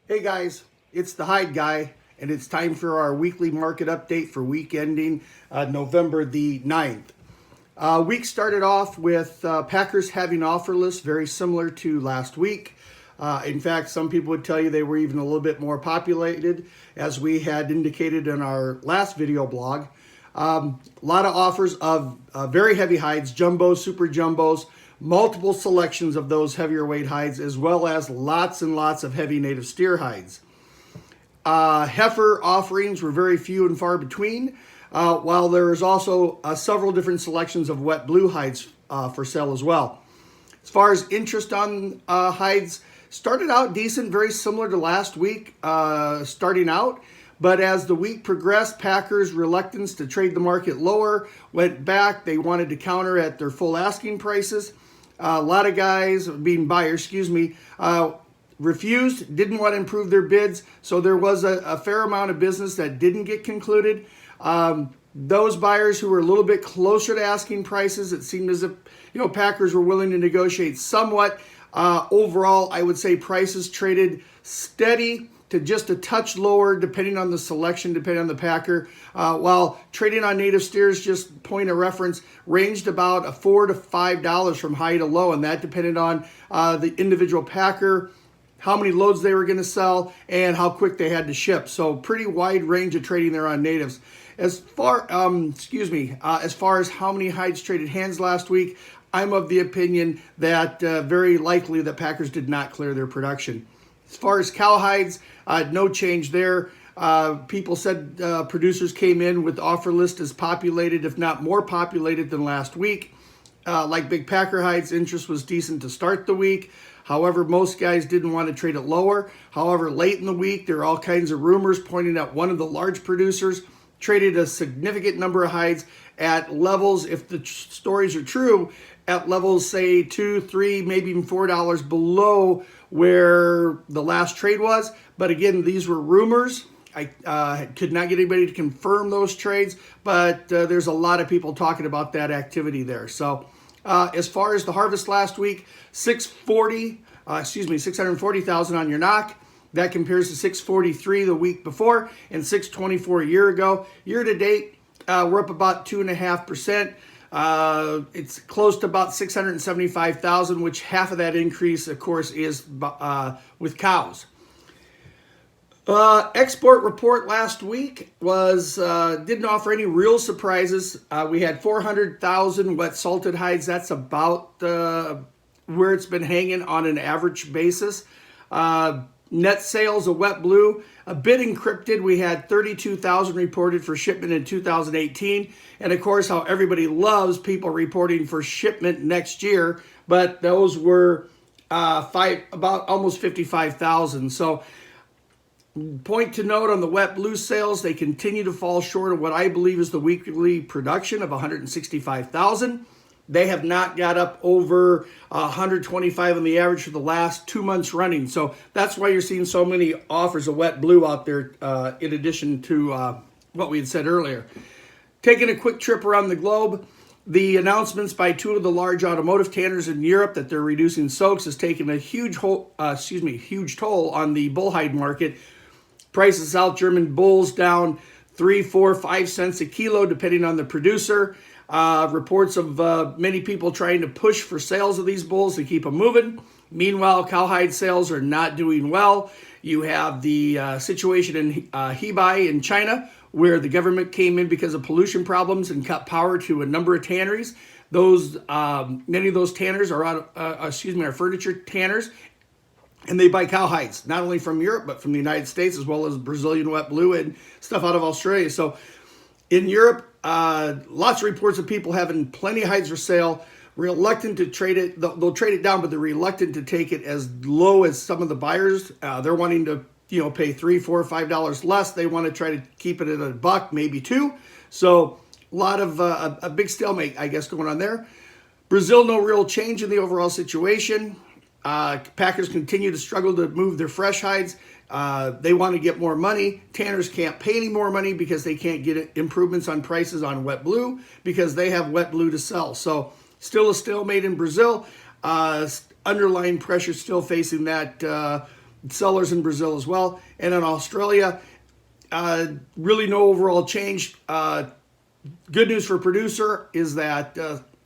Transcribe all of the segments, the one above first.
Hey guys, it's the Hide Guy, and it's time for our weekly market update for week ending November the 9th. Week started off with Packers having offer lists very similar to last week. In fact, some people would tell you they were even a little bit more populated, as we had indicated in our last video blog. A lot of offers of very heavy hides, jumbos, super jumbos, multiple selections of those heavier weight hides, as well as lots and lots of heavy native steer hides. Heifer offerings were very few and far between, while there is also several different selections of wet blue hides for sale as well. As far as interest on hides, started out decent, very similar to last week starting out. But as the week progressed, Packers' reluctance to trade the market lower went back. They wanted to counter at their full asking prices. A lot of guys, being buyers, refused, didn't want to improve their bids. So there was a fair amount of business that didn't get concluded. Those buyers who were a little bit closer to asking prices, it seemed as if Packers were willing to negotiate somewhat. Overall, I would say prices traded steady to just a touch lower, depending on the selection, depending on the packer. While trading on native steers, just point of reference, ranged about $4 to $5 from high to low, and that depended on the individual packer, how many loads they were going to sell, and how quick they had to ship. So pretty wide range of trading there on natives. As far as how many hides traded hands last week, I'm of the opinion that very likely that Packers did not clear their production. As far as cow hides, no change there. People said producers came in with offer list as populated, if not more populated than last week. Like big packer hides, interest was decent to start the week. However, most guys didn't want to trade it lower. However, late in the week, there are all kinds of rumors pointing at one of the large producers traded a significant number of hides at levels, if the stories are true, at levels, say, $2, $3, maybe even $4 below where the last trade was. But again, these were rumors. I could not get anybody to confirm those trades, but there's a lot of people talking about that activity there. So as far as the harvest last week, 640,000 on your knock. That compares to 643 the week before and 624 a year ago. Year to date, we're up about 2.5%. It's close to about 675,000, which half of that increase, of course, is with cows. Export report last week was didn't offer any real surprises. We had 400,000 wet salted hides. That's about where it's been hanging on an average basis. Net sales of wet blue, a bit encrypted. We had 32,000 reported for shipment in 2018. And of course, how everybody loves people reporting for shipment next year. But those were about almost 55,000. So point to note on the wet blue sales, they continue to fall short of what I believe is the weekly production of 165,000. They have not got up over 125 on the average for the last 2 months running. So that's why you're seeing so many offers of wet blue out there, in addition to what we had said earlier. Taking a quick trip around the globe, the announcements by two of the large automotive tanners in Europe that they're reducing soaks has taken a huge toll on the bullhide market. Prices of South German bulls down 3, 4, 5 cents a kilo, depending on the producer. Reports of many people trying to push for sales of these bulls to keep them moving. Meanwhile, cowhide sales are not doing well. You have the situation in Hebei in China, where the government came in because of pollution problems and cut power to a number of tanneries. Many of those tanners are are furniture tanners, and they buy cowhides, not only from Europe, but from the United States, as well as Brazilian wet blue and stuff out of Australia. So in Europe, lots of reports of people having plenty of hides for sale, reluctant to trade it. They'll trade it down, but they're reluctant to take it as low as some of the buyers. They're wanting to, pay $3, $4, $5 less. They want to try to keep it at $1, maybe $2. So a lot of a big stalemate, I guess, going on there. Brazil, no real change in the overall situation. Packers continue to struggle to move their fresh hides. They want to get more money. Tanners can't pay any more money because they can't get improvements on prices on wet blue because they have wet blue to sell. So still a stalemate in Brazil. Underlying pressure still facing that sellers in Brazil as well. And in Australia, really no overall change. Good news for producer is that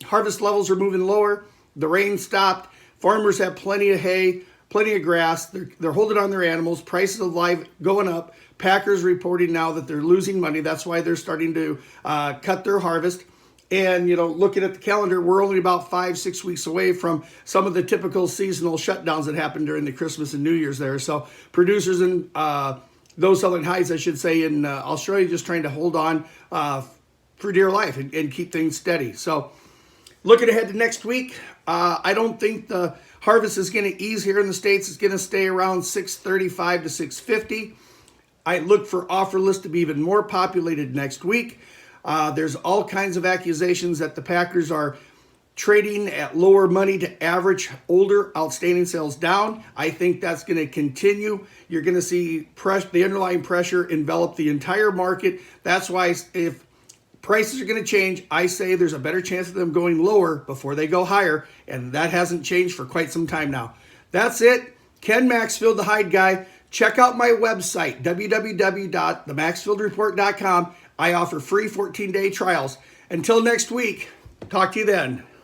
harvest levels are moving lower. The rain stopped. Farmers have plenty of hay, plenty of grass. They're holding on their animals. Prices of live going up. Packers reporting now that they're losing money. That's why they're starting to cut their harvest. And, looking at the calendar, we're only about 5-6 weeks away from some of the typical seasonal shutdowns that happen during the Christmas and New Year's there. So producers and those selling hides, I should say, in Australia, just trying to hold on for dear life and keep things steady. So looking ahead to next week, I don't think the harvest is going to ease here in the States. It's going to stay around 635 to 650. I look for offer lists to be even more populated next week. There's all kinds of accusations that the Packers are trading at lower money to average older outstanding sales down. I think that's going to continue. You're going to see the underlying pressure envelop the entire market. That's why if prices are going to change, I say there's a better chance of them going lower before they go higher, and that hasn't changed for quite some time now. That's it. Ken Maxfield, the Hide Guy. Check out my website, www.themaxfieldreport.com. I offer free 14-day trials. Until next week, talk to you then.